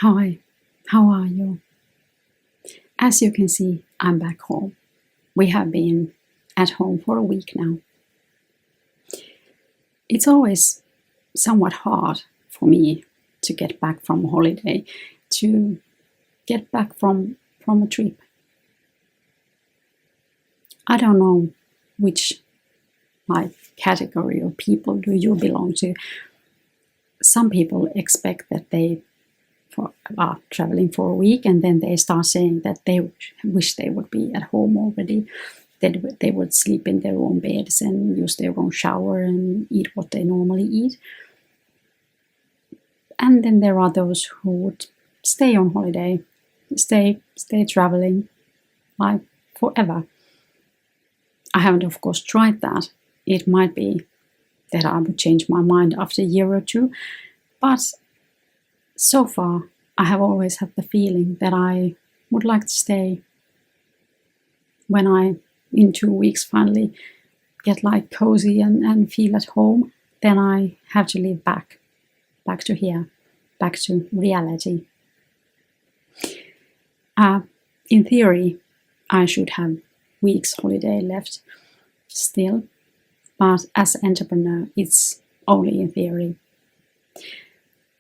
Hi, how are you? As you can see, I'm back home. We have been at home for a week now. It's always somewhat hard for me to get back from a holiday, to get back from a trip. I don't know which category of people do you belong to. Some people expect that they are traveling for a week and then they start saying that they wish they would be at home already. They would sleep in their own beds and use their own shower and eat what they normally eat. And then there are those who would stay on holiday, stay traveling like forever. I haven't, of course, tried that. It might be that I would change my mind after a year or two, but so far I have always had the feeling that I would like to stay. When I, in 2 weeks, finally get cozy and feel at home, then I have to leave back to here, back to reality. In theory, I should have weeks holiday left still, but as an entrepreneur, it's only in theory.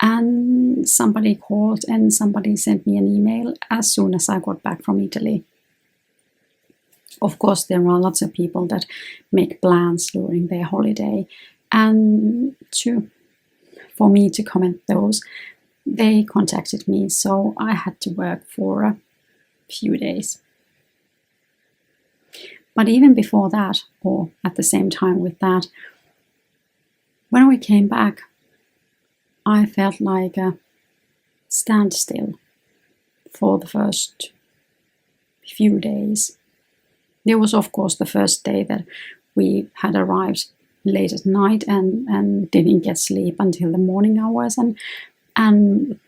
And somebody called and somebody sent me an email as soon as I got back from Italy. Of course, there are lots of people that make plans during their holiday, and for me to comment those, they contacted me, so I had to work for a few days. But even before that, or at the same time with that, when we came back, I felt like a standstill for the first few days. There was, of course, the first day that we had arrived late at night and didn't get sleep until the morning hours and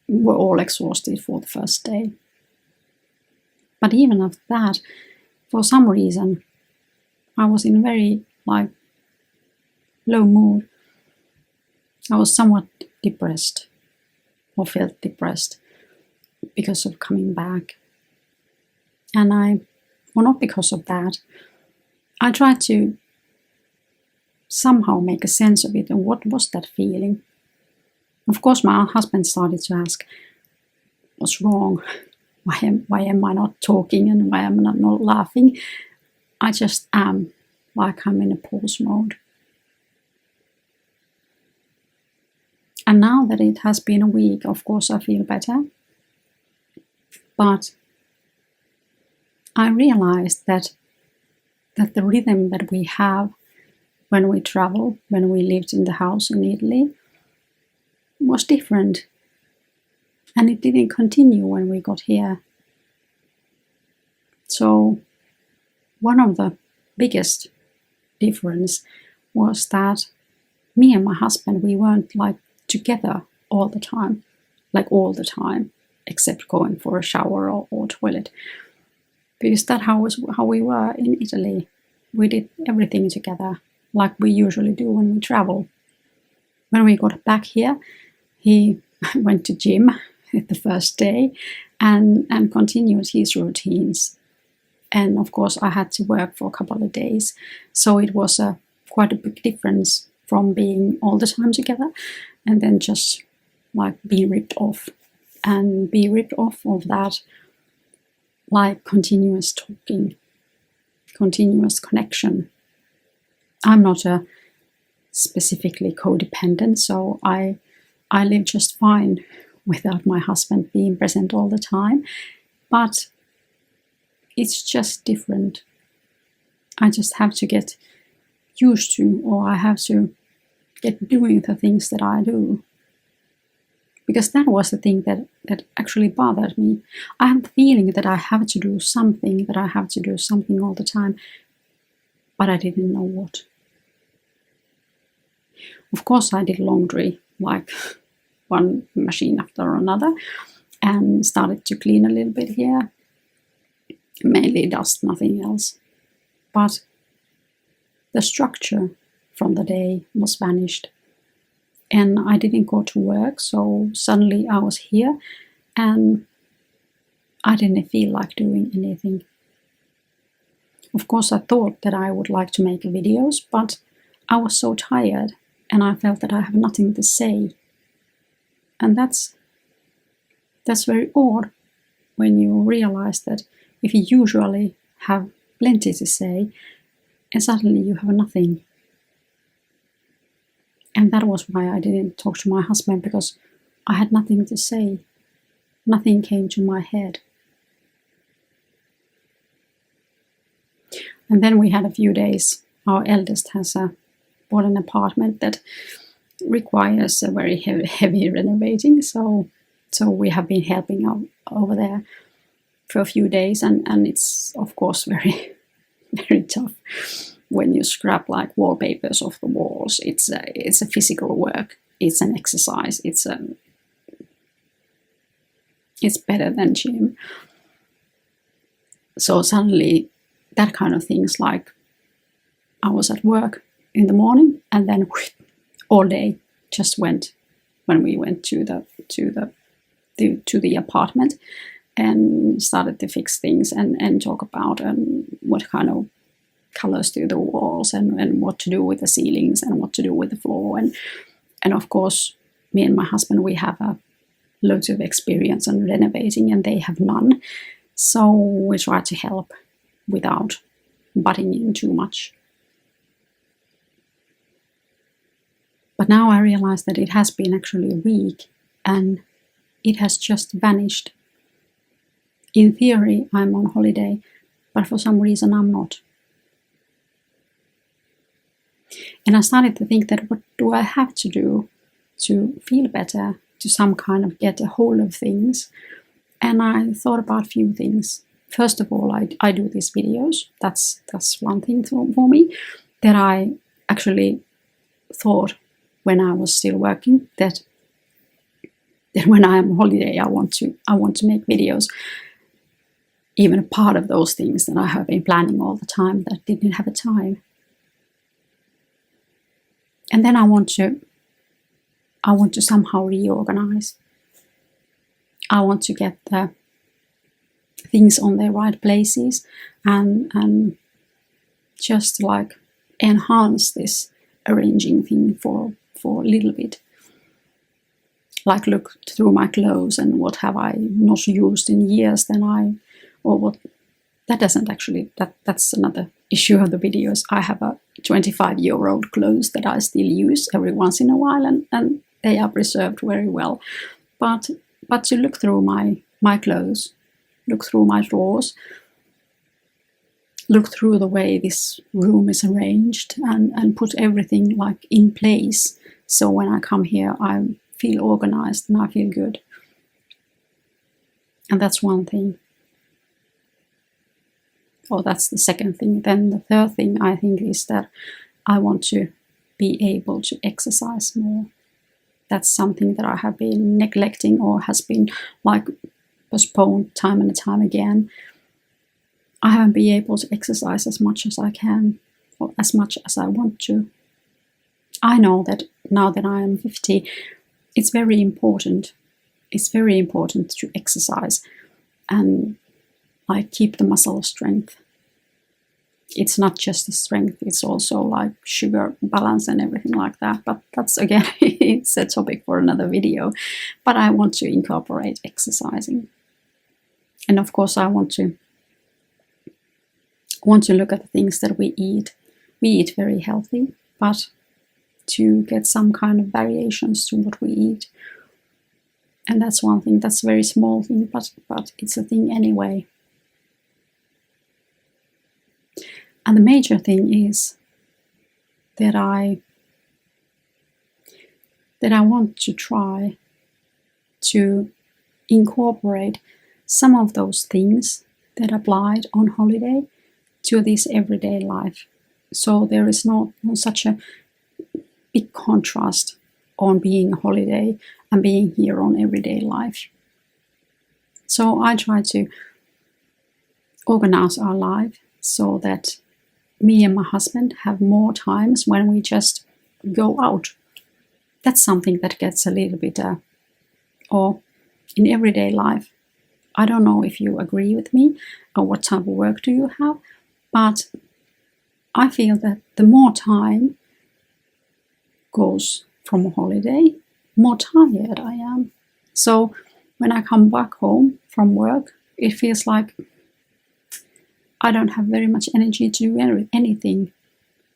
were all exhausted for the first day. But even after that, for some reason, I was in a very low mood. I was somewhat depressed, or felt depressed, because of coming back. And not because of that, I tried to somehow make a sense of it, and what was that feeling? Of course, my husband started to ask, what's wrong? Why am I not talking and why am I not laughing? I just am, like I'm in a pause mode. And now that it has been a week, of course I feel better. But I realized that the rhythm that we have when we travel, when we lived in the house in Italy, was different. And it didn't continue when we got here. So one of the biggest difference was that me and my husband, we weren't together all the time, except going for a shower or toilet. Because that's how we were in Italy. We did everything together, like we usually do when we travel. When we got back here, he went to gym the first day and continued his routines. And of course, I had to work for a couple of days. So it was quite a big difference from being all the time together and then just being ripped off. And be ripped off of that continuous talking, continuous connection. I'm not a specifically codependent, so I live just fine without my husband being present all the time. But it's just different. I just have to get used to, or I have to get doing the things that I do. Because that was the thing that actually bothered me. I had the feeling that I have to do something, all the time, but I didn't know what. Of course, I did laundry, one machine after another, and started to clean a little bit here. Mainly dust, nothing else. But the structure from the day was vanished. and I didn't go to work, so suddenly I was here and I didn't feel like doing anything. Of course, I thought that I would like to make videos, but I was so tired and I felt that I have nothing to say. And that's very odd when you realize that if you usually have plenty to say and suddenly you have nothing. And that was why I didn't talk to my husband, because I had nothing to say. Nothing came to my head. And then we had a few days. Our eldest has bought an apartment that requires a very heavy renovating. So we have been helping out over there for a few days, and it's of course very, very tough when you scrap like wallpapers off the walls. It's a physical work. It's an exercise. It's better than gym. So suddenly that kind of things, like I was at work in the morning and then all day just went when we went to the apartment and started to fix things and talk about what kind of colors do the walls and what to do with the ceilings and what to do with the floor. And of course, me and my husband, we have loads of experience on renovating and they have none. So we try to help without butting in too much. But now I realize that it has been actually a week and it has just vanished. In theory, I'm on holiday, but for some reason I'm not. And I started to think that what do I have to do to feel better, to some kind of get a hold of things? And I thought about a few things. First of all, I do these videos. That's one thing for me, that I actually thought when I was still working that when I am on holiday I want to make videos. Even a part of those things that I have been planning all the time that didn't have a time. And then I want to somehow reorganize. I want to get the things on their right places and just like enhance this arranging thing for a little bit. Like look through my clothes and what have I not used in years, that's another issue of the videos. I have a 25-year-old clothes that I still use every once in a while and they are preserved very well. But to look through my clothes, look through my drawers, look through the way this room is arranged and put everything like in place. So when I come here, I feel organized and I feel good. And that's one thing. Oh, that's the second thing. Then the third thing I think is that I want to be able to exercise more. That's something that I have been neglecting or has been like postponed time and time again. I haven't been able to exercise as much as I can or as much as I want to. I know that now that I am 50, it's very important. It's very important to exercise and like keep the muscle strength. It's not just the strength, it's also like sugar balance and everything like that. But that's again, it's a topic for another video. But I want to incorporate exercising. And of course I want to look at the things that we eat. We eat very healthy, but to get some kind of variations to what we eat. And that's one thing, that's a very small thing, but it's a thing anyway. And the major thing is that I want to try to incorporate some of those things that applied on holiday to this everyday life. So there is not such a big contrast on being a holiday and being here on everyday life. So I try to organize our life so that me and my husband have more times when we just go out. that's something that gets a little bit, or in everyday life. I don't know if you agree with me or what type of work do you have, but I feel that the more time goes from a holiday, more tired I am. So when I come back home from work, it feels like I don't have very much energy to do anything.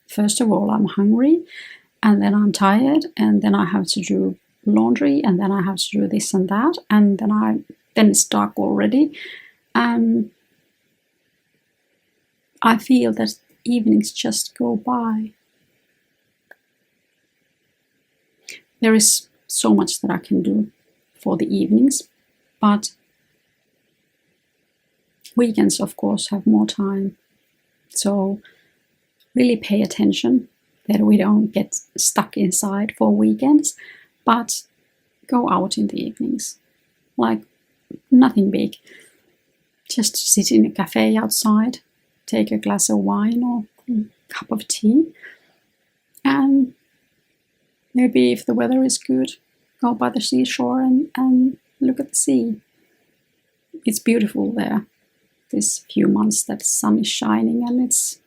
First of all, I'm hungry, and then I'm tired, and then I have to do laundry, and then I have to do this and that, and then it's dark already. And I feel that evenings just go by. There is so much that I can do for the evenings, but weekends, of course, have more time. So really pay attention that we don't get stuck inside for weekends, but go out in the evenings. Like nothing big. Just sit in a cafe outside, take a glass of wine or a cup of tea, and maybe if the weather is good, go by the seashore and look at the sea. It's beautiful there. This few months that the sun is shining and it's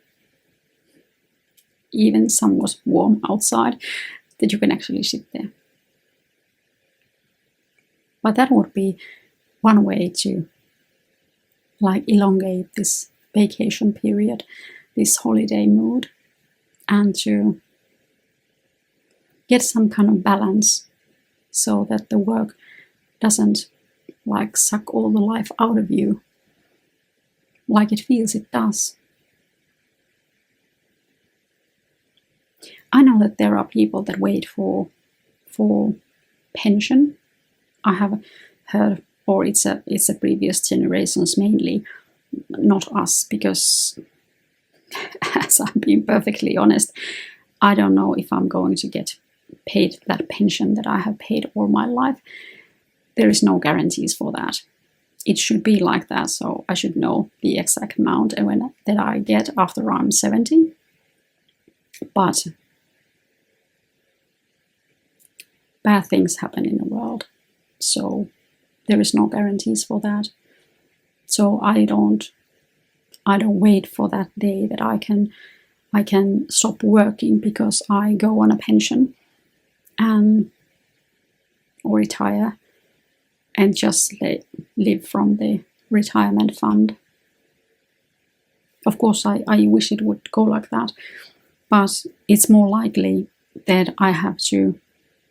even somewhat warm outside, that you can actually sit there. But that would be one way to elongate this vacation period, this holiday mood, and to get some kind of balance so that the work doesn't suck all the life out of you like it feels it does. I know that there are people that wait for pension. I have heard, or it's a previous generations mainly, not us, because as I'm being perfectly honest, I don't know if I'm going to get paid that pension that I have paid all my life. There is no guarantees for that. It should be like that, so I should know the exact amount that I get after I'm 70. But bad things happen in the world, so there is no guarantees for that. So I don't wait for that day that I can stop working because I go on a pension or retire and just live from the retirement fund. Of course, I wish it would go like that, but it's more likely that I have to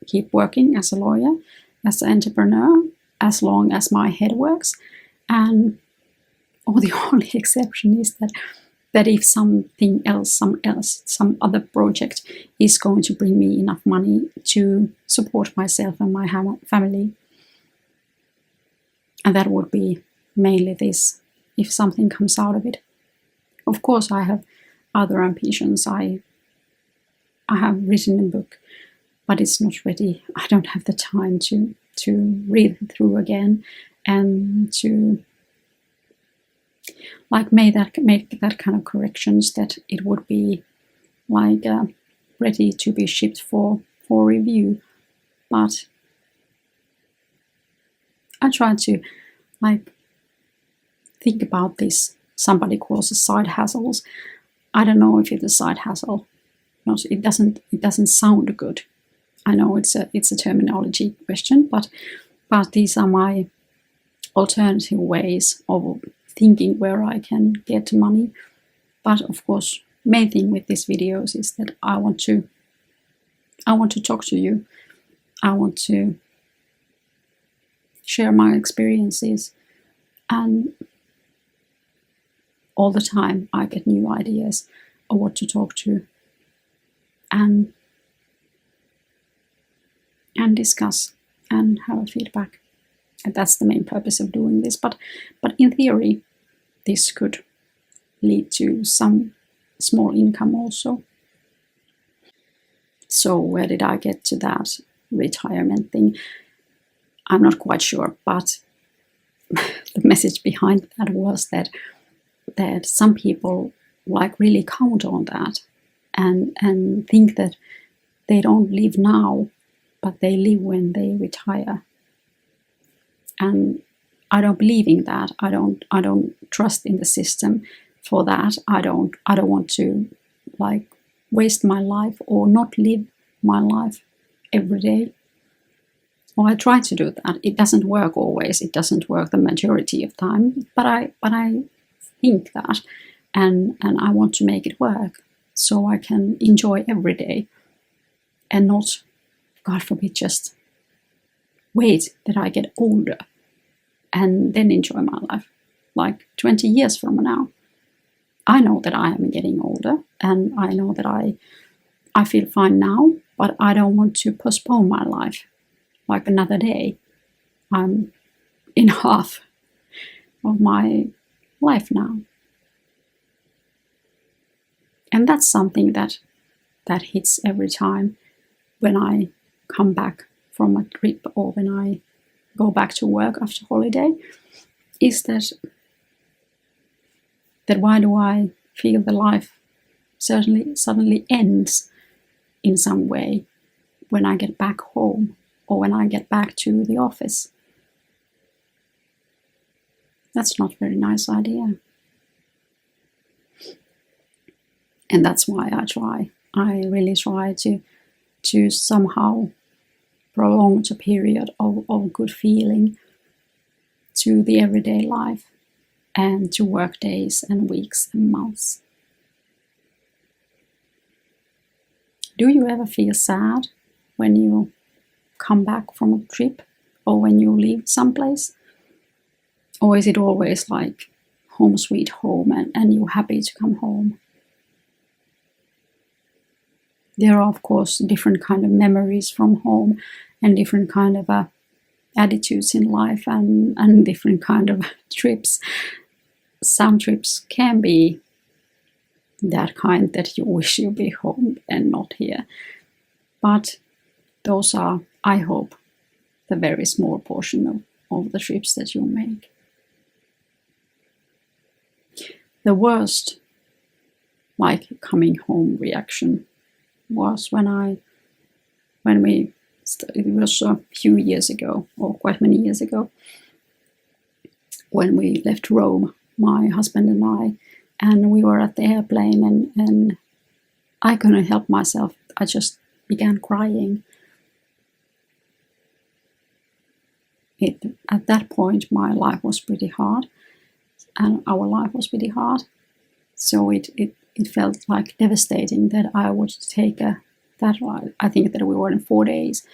keep working as a lawyer, as an entrepreneur, as long as my head works. And the only exception is that if something else, some other project is going to bring me enough money to support myself and my family. And that would be mainly this, if something comes out of it. Of course, I have other ambitions. I have written a book, but it's not ready. I don't have the time to read it through again and to make that kind of corrections that it would be ready to be shipped for review. But I try to think about this. Somebody calls it side hustles. I don't know if it's a side hustle. No, it doesn't sound good. I know it's a terminology question, but these are my alternative ways of thinking where I can get money. But of course, main thing with these videos is that I want to talk to you. I want to share my experiences, and all the time I get new ideas of what to talk to and discuss and have a feedback. And that's the main purpose of doing this. But in theory, this could lead to some small income also. So where did I get to that retirement thing? I'm not quite sure, but the message behind that was that some people really count on that and think that they don't live now but they live when they retire. And I don't believe in that. I don't trust in the system for that. I don't want to like waste my life or not live my life every day. Well, I try to do that. It doesn't work always. It doesn't work the majority of time. But I think that, and I want to make it work so I can enjoy every day, and not, God forbid, just wait that I get older and then enjoy my life. Like 20 years from now, I know that I am getting older, and I know that I feel fine now, but I don't want to postpone my life like another day. I'm in half of my life now. And that's something that hits every time when I come back from a trip or when I go back to work after holiday, is that why do I feel the life suddenly ends in some way when I get back home or when I get back to the office? That's not a very nice idea. And that's why I really try to somehow prolong the period of good feeling to the everyday life and to work days and weeks and months. Do you ever feel sad when you come back from a trip or when you leave someplace? Or is it always like home sweet home and you're happy to come home? There are, of course, different kind of memories from home and different kind of attitudes in life and different kind of trips. Some trips can be that kind that you wish you'd be home and not here. But those are, I hope, the very small portion of the trips that you make. The worst, like coming home reaction, was it was a few years ago, or quite many years ago, when we left Rome, my husband and I, and we were at the airplane, and I couldn't help myself. I just began crying. At that point, my life was pretty hard, and our life was pretty hard. So it felt like devastating that I would take that ride. I think that we were in 4 days.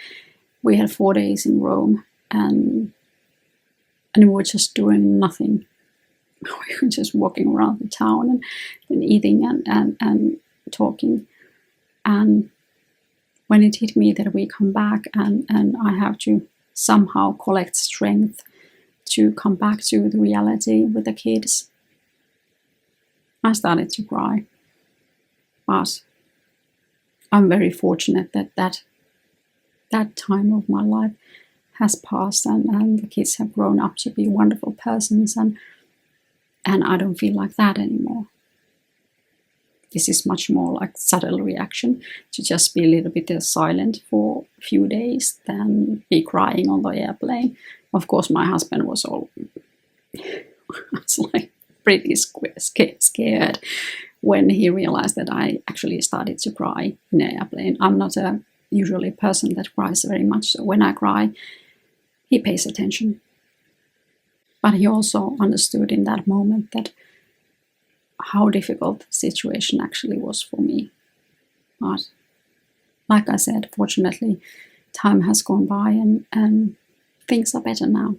We had 4 days in Rome, and we were just doing nothing. We were just walking around the town and eating and talking. And when it hit me that we come back and I have to somehow collect strength to come back to the reality with the kids, I started to cry. But I'm very fortunate that time of my life has passed, and the kids have grown up to be wonderful persons, and I don't feel like that anymore. This is much more like subtle reaction to just be a little bit silent for a few days than be crying on the airplane. Of course, my husband was all was like pretty scared when he realized that I actually started to cry in the airplane. I'm not a usually person that cries very much, so when I cry, he pays attention. But he also understood in that moment that how difficult the situation actually was for me. But like I said, fortunately, time has gone by and things are better now.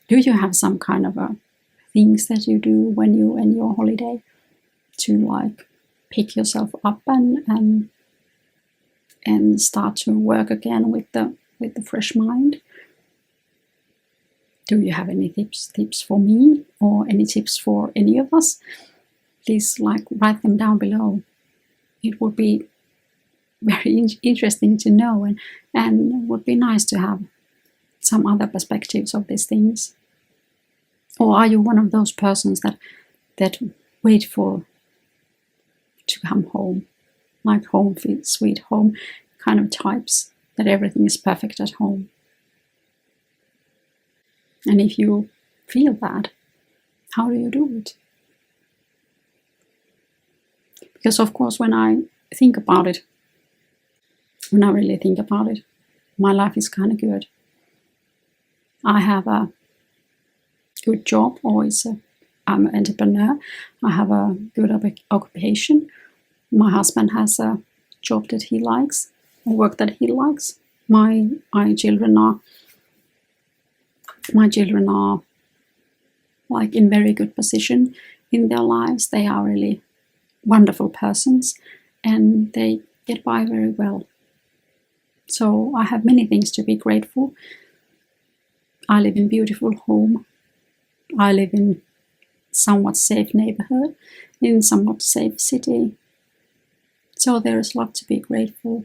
Do you have some kind of things that you do when you end your holiday to like pick yourself up and start to work again with the fresh mind? Do you have any tips for me or any tips for any of us? Please write them down below. It would be very interesting to know, and it would be nice to have some other perspectives of these things. Or are you one of those persons that wait for to come home, like home sweet home, kind of types that everything is perfect at home. And if you feel that, how do you do it? Because of course, when I think about it, when I really think about it, my life is kind of good. I have a good job, or I'm an entrepreneur. I have a good occupation. My husband has a job that he likes, a work that he likes. My children are like in very good position in their lives. They are really wonderful persons, and they get by very well. So I have many things to be grateful. I live in a beautiful home. I live in somewhat safe neighborhood, in somewhat safe city. So there is a lot to be grateful.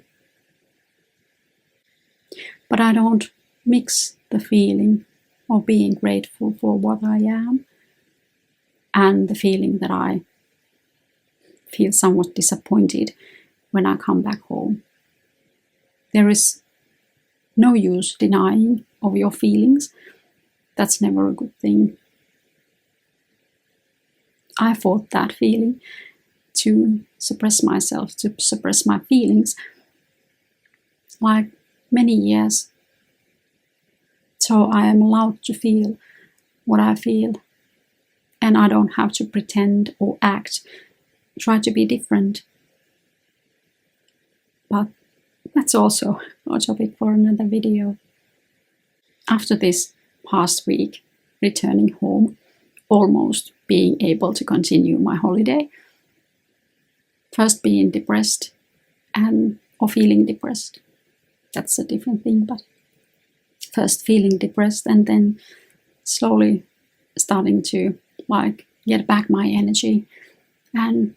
But I don't mix the feeling of being grateful for what I am and the feeling that I feel somewhat disappointed when I come back home. There is no use denying of your feelings. That's never a good thing. I fought that feeling to suppress myself, to suppress my feelings, like many years. So I am allowed to feel what I feel, and I don't have to pretend or act, try to be different. But that's also a topic for another video. After this past week, returning home, almost being able to continue my holiday, first being depressed or feeling depressed. That's a different thing, but first feeling depressed and then slowly starting to get back my energy and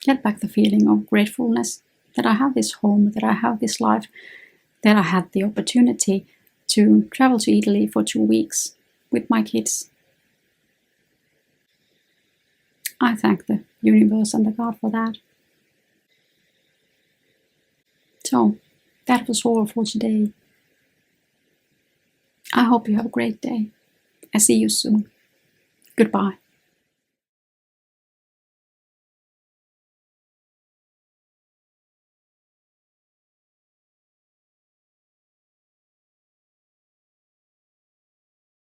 get back the feeling of gratefulness that I have this home, that I have this life, that I had the opportunity to travel to Italy for 2 weeks with my kids. I thank the universe and the God for that. So that was all for today. I hope you have a great day. I see you soon. Goodbye.